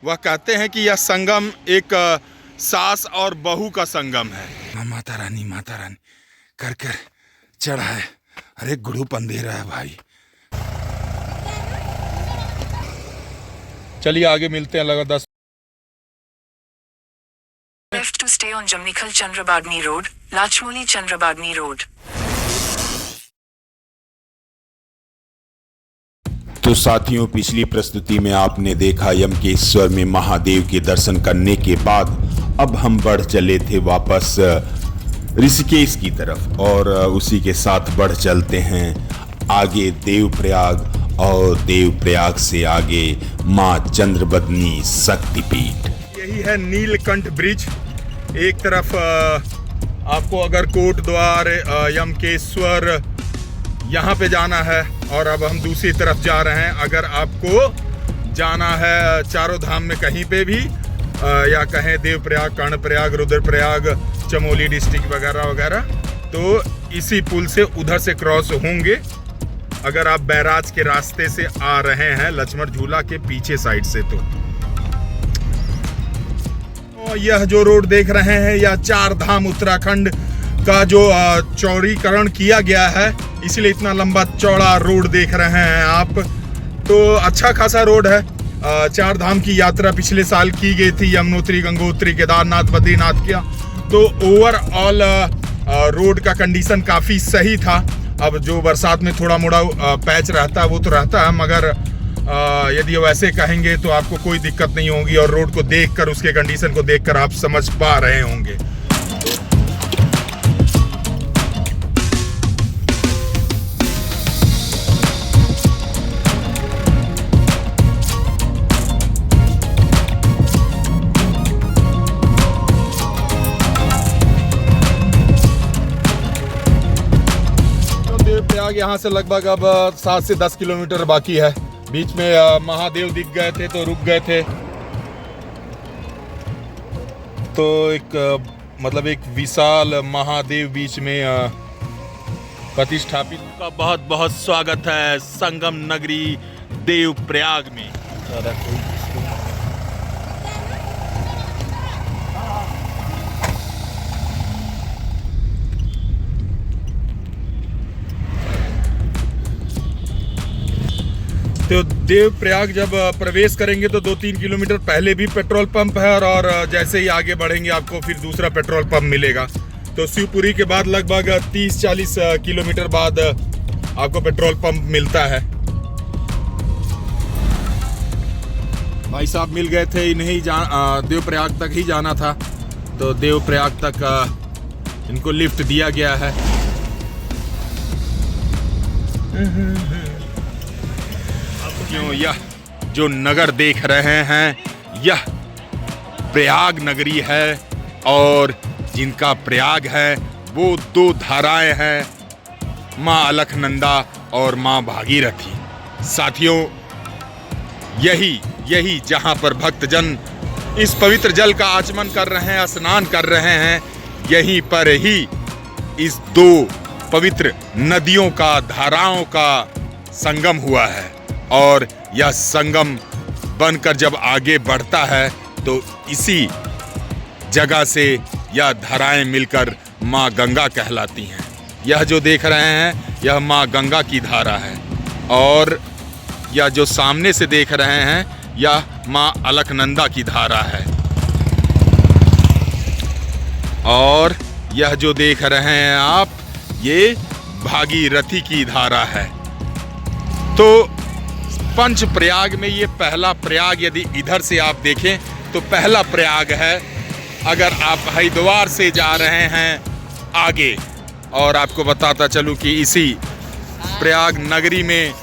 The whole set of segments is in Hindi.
वह कहते हैं कि यह संगम एक सास और बहू का संगम है। माता रानी कर कर चढ़ा है। अरे ग्रुप अंधेरा है भाई। चलिए आगे मिलते हैं। लगा 10 Left to stay on Jamnikhal Chandrabagni Road, Lachmoli Chandrabagni Road. तो साथियों, पिछली प्रस्तुति में आपने देखा यमकेश्वर में महादेव के दर्शन करने के बाद अब हम बढ़ चले थे वापस ऋषिकेश की तरफ और उसी के साथ बढ़ चलते हैं आगे देवप्रयाग और देवप्रयाग से आगे माँ चंद्रबदनी शक्तिपीठ। यही है नीलकंठ ब्रिज। एक तरफ आपको अगर कोट द्वार यमकेश्वर यहाँ पे जाना है और अब हम दूसरी तरफ जा रहे हैं। अगर आपको जाना है चारों धाम में कहीं पे भी या कहें देवप्रयाग, कर्णप्रयाग, रुद्रप्रयाग, चमोली डिस्ट्रिक्ट वगैरह वगैरह, तो इसी पुल से उधर से क्रॉस होंगे। अगर आप बैराज के रास्ते से आ रहे हैं लक्ष्मण झूला के पीछे साइड से तो यह जो रोड देख रहे हैं या चार धाम उत्तराखंड का जो चौड़ीकरण किया गया है, इसलिए इतना लंबा चौड़ा रोड देख रहे हैं आप। तो अच्छा खासा रोड है। चार धाम की यात्रा पिछले साल की गई थी, यमुनोत्री, गंगोत्री, केदारनाथ, बद्रीनाथ किया। तो ओवरऑल रोड का कंडीशन काफ़ी सही था। अब जो बरसात में थोड़ा मोड़ा पैच रहता है वो तो रहता है, मगर यदि वैसे कहेंगे तो आपको कोई दिक्कत नहीं होगी और रोड को देखकर, उसके कंडीशन को देखकर आप समझ पा रहे होंगे। देवप्रयाग यहाँ से लगभग अब 7 से 10 किलोमीटर बाकी है। बीच में महादेव दिख गए थे तो रुक गए थे। तो एक विशाल महादेव बीच में प्रतिष्ठापित का बहुत बहुत स्वागत है संगम नगरी देवप्रयाग में। तो देवप्रयाग जब प्रवेश करेंगे तो 2-3 किलोमीटर पहले भी पेट्रोल पंप है और जैसे ही आगे बढ़ेंगे आपको फिर दूसरा पेट्रोल पंप मिलेगा। तो शिवपुरी के बाद लगभग 30-40 किलोमीटर बाद आपको पेट्रोल पंप मिलता है। भाई साहब मिल गए थे, इन्हें देवप्रयाग तक ही जाना था, तो देवप्रयाग तक इनको लिफ्ट दिया गया है। क्यों यह जो नगर देख रहे हैं यह प्रयाग नगरी है और जिनका प्रयाग है वो 2 धाराएं हैं, माँ अलकनंदा और माँ भागीरथी। साथियों, यही जहां पर भक्तजन इस पवित्र जल का आचमन कर रहे हैं, स्नान कर रहे हैं, यहीं पर ही इस 2 पवित्र नदियों का, धाराओं का संगम हुआ है। और यह संगम बनकर जब आगे बढ़ता है तो इसी जगह से यह धाराएं मिलकर माँ गंगा कहलाती हैं। यह जो देख रहे हैं यह माँ गंगा की धारा है और यह जो सामने से देख रहे हैं यह माँ अलकनंदा की धारा है और यह जो देख रहे हैं आप ये भागीरथी की धारा है। तो पंच प्रयाग में ये पहला प्रयाग, यदि इधर से आप देखें तो पहला प्रयाग है। अगर आप हरिद्वार से जा रहे हैं आगे, और आपको बताता चलूं कि इसी प्रयाग नगरी में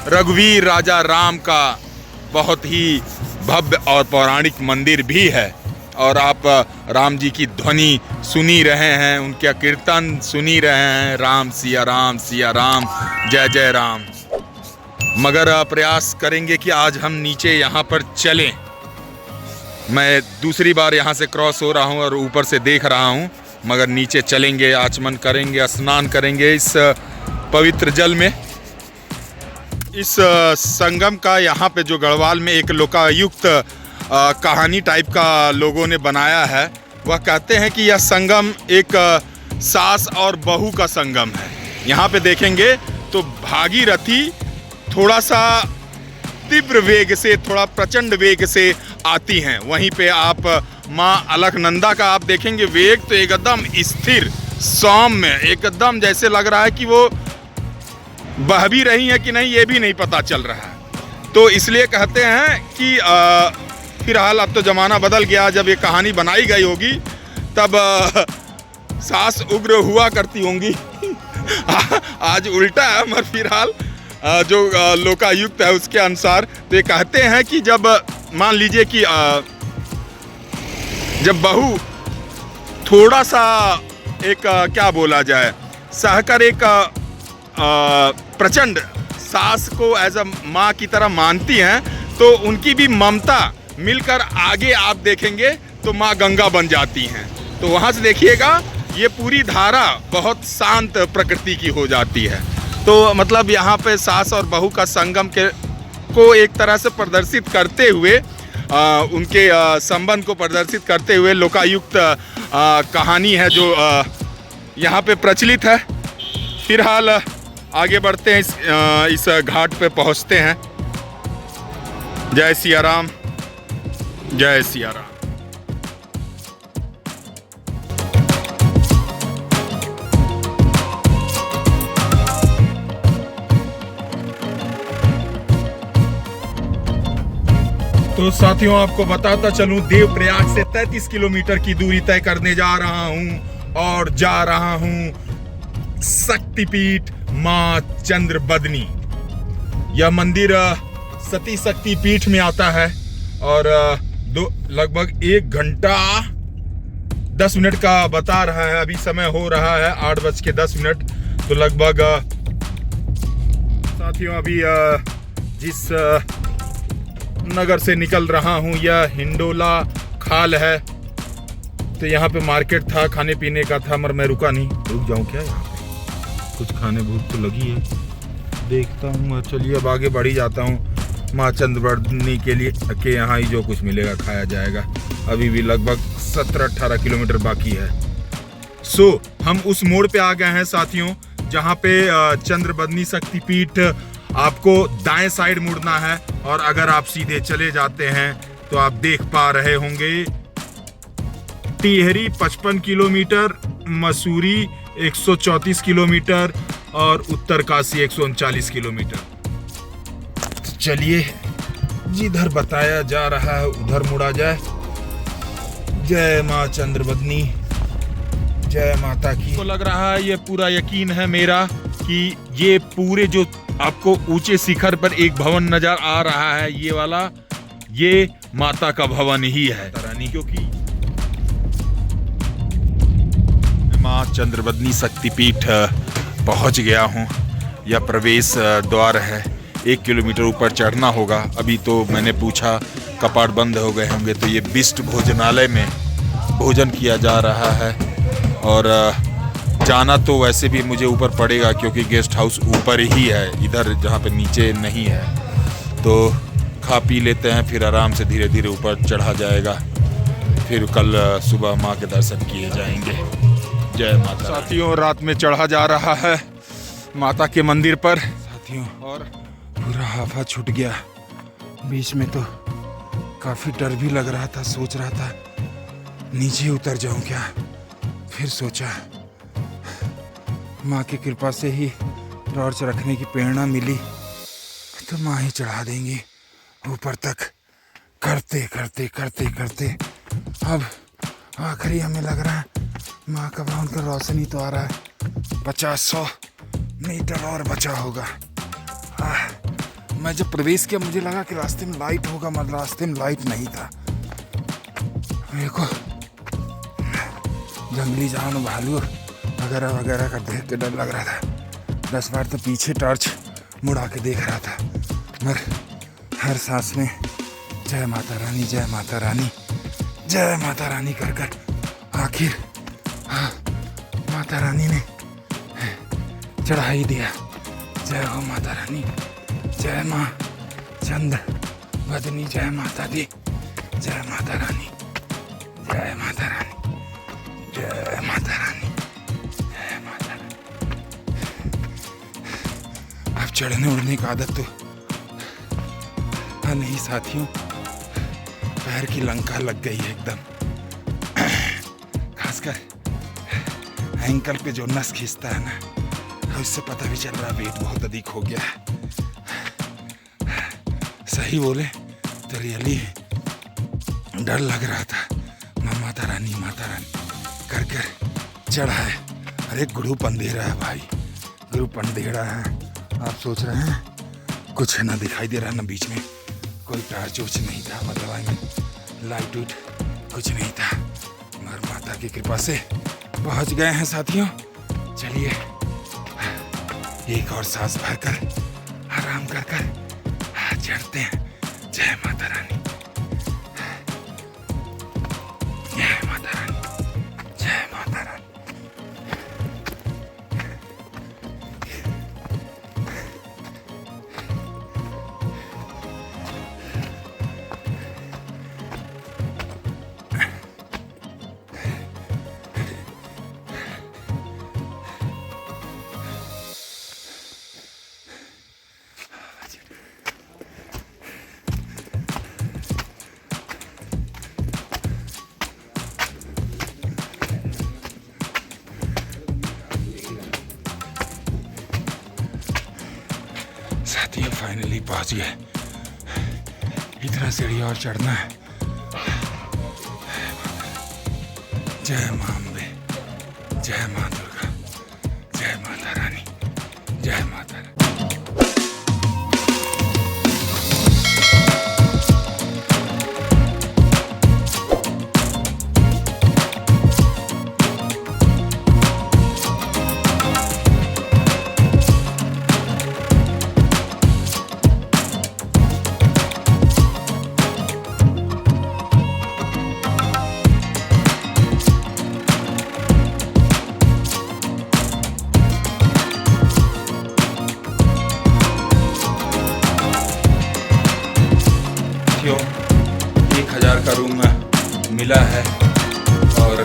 रघुवीर राजा राम का बहुत ही भव्य और पौराणिक मंदिर भी है और आप राम जी की ध्वनि सुनी रहे हैं, उनका कीर्तन सुनी रहे हैं, राम सिया राम जय जय राम। मगर प्रयास करेंगे कि आज हम नीचे यहाँ पर चलें। मैं दूसरी बार यहाँ से क्रॉस हो रहा हूँ और ऊपर से देख रहा हूँ, मगर नीचे चलेंगे, आचमन करेंगे, स्नान करेंगे इस पवित्र जल में। इस संगम का यहाँ पे जो गढ़वाल में एक लोकायुक्त कहानी टाइप का लोगों ने बनाया है। वह कहते हैं कि यह संगम एक सास और बहू का संगम है। यहाँ पे देखेंगे तो भागीरथी थोड़ा सा तीव्र वेग से, थोड़ा प्रचंड वेग से आती हैं। वहीं पे आप माँ अलकनंदा का आप देखेंगे वेग तो एकदम स्थिर, सौम्य, एकदम जैसे लग रहा है कि वो बह भी रही हैं कि नहीं ये भी नहीं पता चल रहा है। तो इसलिए कहते हैं कि फिलहाल अब तो ज़माना बदल गया। जब ये कहानी बनाई गई होगी तब सास उग्र हुआ करती होंगी। आज उल्टा है, मगर फिलहाल जो लोकायुक्त है उसके अनुसार तो ये कहते हैं कि जब मान लीजिए कि जब बहू थोड़ा सा एक क्या बोला जाए सहकर एक प्रचंड सास को एज अ माँ की तरह मानती हैं तो उनकी भी ममता मिलकर आगे आप देखेंगे तो माँ गंगा बन जाती हैं। तो वहाँ से देखिएगा ये पूरी धारा बहुत शांत प्रकृति की हो जाती है। तो मतलब यहाँ पे सास और बहू का संगम को एक तरह से प्रदर्शित करते हुए उनके संबंध को प्रदर्शित करते हुए लोकायुक्त कहानी है जो यहाँ पे प्रचलित है। फिलहाल आगे बढ़ते हैं, इस घाट पे पहुँचते हैं। जय सिया राम, जय सिया राम। तो साथियों आपको बताता चलूं, देवप्रयाग से 33 किलोमीटर की दूरी तय करने जा रहा हूं और जा रहा हूं शक्तिपीठ मां चंद्रबदनी। यह मंदिर सती शक्ति पीठ में आता है और लगभग 1 घंटा 10 मिनट का बता रहा है। अभी समय हो रहा है 8:10। तो लगभग साथियों अभी जिस नगर से निकल रहा हूँ यह हिंडोला खाल है। तो यहाँ पे मार्केट था, खाने पीने का था, मगर मैं रुका नहीं। रुक जाऊँ क्या? यहाँ पे कुछ खाने भूख तो लगी है, देखता हूँ। चलिए अब आगे बढ़ ही जाता हूँ। माँ चंद्रबदनी के लिए के यहाँ ही जो कुछ मिलेगा खाया जाएगा। अभी भी लगभग 17-18 किलोमीटर बाकी है। सो हम उस मोड़ पे आ गए हैं साथियों जहाँ पे चंद्रबदनी शक्तिपीठ आपको दाएं साइड मुड़ना है और अगर आप सीधे चले जाते हैं तो आप देख पा रहे होंगे टिहरी 55 किलोमीटर, मसूरी 134 किलोमीटर और उत्तरकाशी 139 किलोमीटर। तो चलिए जिधर बताया जा रहा है उधर मुड़ा जाए। जय माँ चंद्रबदनी, जय माता की। तो लग रहा है ये पूरा यकीन है मेरा कि ये पूरे जो आपको ऊंचे शिखर पर एक भवन नजर आ रहा है ये वाला, ये माता का भवन ही है रानी। क्योंकि मां चंद्रबदनी शक्तिपीठ पहुंच गया हूं। यह प्रवेश द्वार है। 1 किलोमीटर ऊपर चढ़ना होगा। अभी तो मैंने पूछा कपाट बंद हो गए होंगे। तो ये बिष्ट भोजनालय में भोजन किया जा रहा है और जाना तो वैसे भी मुझे ऊपर पड़ेगा क्योंकि गेस्ट हाउस ऊपर ही है, इधर जहाँ पे नीचे नहीं है। तो खा पी लेते हैं, फिर आराम से धीरे धीरे ऊपर चढ़ा जाएगा। फिर कल सुबह माँ के दर्शन किए जाएंगे। जय माता। साथियों रात में चढ़ा जा रहा है माता के मंदिर पर साथियों, और पूरा हाफा छूट गया। बीच में तो काफ़ी डर भी लग रहा था। सोच रहा था नीचे उतर जाऊं क्या, फिर सोचा माँ की कृपा से ही टॉर्च रखने की प्रेरणा मिली तो माँ ही चढ़ा देंगी ऊपर तक। करते करते करते करते अब आखिरी हमें लग रहा है माँ का भवन का रोशनी तो आ रहा है। 50-100 मीटर और बचा होगा। मैं जब प्रवेश किया मुझे लगा कि रास्ते में लाइट होगा, मगर रास्ते में लाइट नहीं था। देखो जंगली जानवर, भालू वगैरह वगैरह का देख के डर लग रहा था। 10 बार तो पीछे टॉर्च मुड़ा के देख रहा था, मगर हर सांस में जय माता रानी, जय माता रानी, जय माता रानी कर कर आखिर माता रानी ने चढ़ा ही दिया। जय हो माता रानी, जय माँ चंद्रबदनी, जय माता दी, जय माता रानी, जय माता रानी, जय माता रानी, जय माता रानी। अब चढ़ने उड़ने की आदत तो नहीं साथियों, पैर की लंका लग गई है एकदम। खासकर एंकल पे जो नस खींचता है ना, उससे पता भी चल रहा है वेट बहुत अधिक हो गया है। सही बोले तो रियली डर लग रहा था। माता रानी कर कर चढ़ा है। अरे ग्रुप अंधेरा है भाई, ग्रुप अंधेरा है। आप सोच रहे हैं कुछ ना दिखाई दे रहा, ना बीच में कोई टार्च उर्च नहीं था, मतलब आई मीन लाइट उट कुछ नहीं था, मगर माता की कृपा से पहुंच गए हैं साथियों। चलिए एक और सांस भरकर आराम कर कर चढ़ते हैं। जय माता रानी, जय माता रानी, जय माता रानी। साथियों फाइनली पहुंच गए। इतना सीढ़ी और चढ़ना है। जय मां अम्बे, जय मां दुर्गा, जय माता रानी, जय माता रानी। साथियों 1000 का रूम मिला है और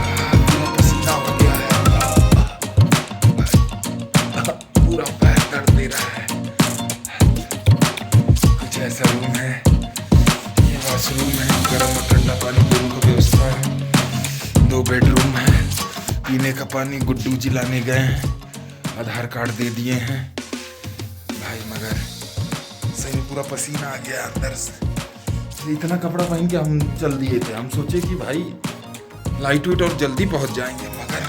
पूरा पसीना हो गया है, पूरा पैर दर्द दे रहा है। कुछ ऐसा रूम है, ये वॉशरूम है, गर्म और ठंडा पानी दोनों की व्यवस्था है। 2 बेडरूम है, पीने का पानी गुड्डू जी लाने गए हैं, आधार कार्ड दे दिए हैं भाई, मगर सही में पूरा पसीना आ गया अंदर से। इतना कपड़ा पहन के हम चल दिए थे, हम सोचे कि भाई लाइट वेट और जल्दी पहुंच जाएंगे, मगर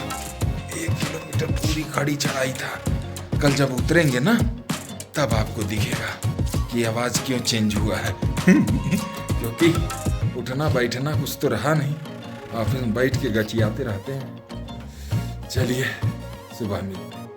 1 किलोमीटर पूरी खड़ी चढ़ाई था। कल जब उतरेंगे ना तब आपको दिखेगा कि आवाज़ क्यों चेंज हुआ है क्योंकि उठना बैठना कुछ तो रहा नहीं, ऑफिस में बैठ के गचियाते रहते हैं। चलिए सुबह मिलते हैं।